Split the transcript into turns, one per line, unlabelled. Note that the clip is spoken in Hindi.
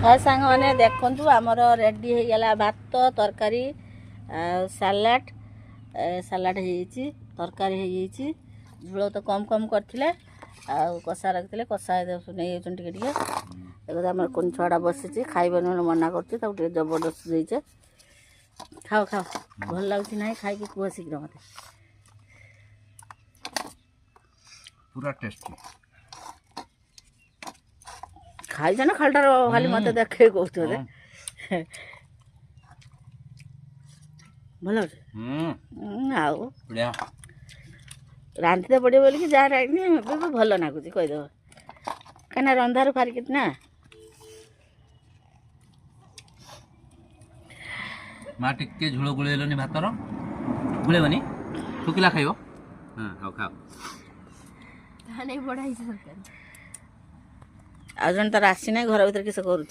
हाँ सांग मैंने देखु आमर रेडी हो गला भात तरकारी सालाड सालाड हो तरकारी हो झोल तो कम कम करते कषा रखते कषा नहीं टे देखो आम कौन छुआ बसी खाइबन मना कर जबरदस्त देचे खाओ खाओ भल लगुच ना खाई कह शीघ्र मत
पूरा टेस्टी
खाई ना खालटार खाली मत देखे कहते भल आउ रांधते पड़े बोल कि जहाँ रांधनी भल नागुच कहीदेव कहीं रंधारू फारिक ना
माँ टिके झोल गोलेलनि भातर गोलेबनी शुखिला खाइब हाँ खाओ खाओ
आज जन तार आसी ना घर भर किस कर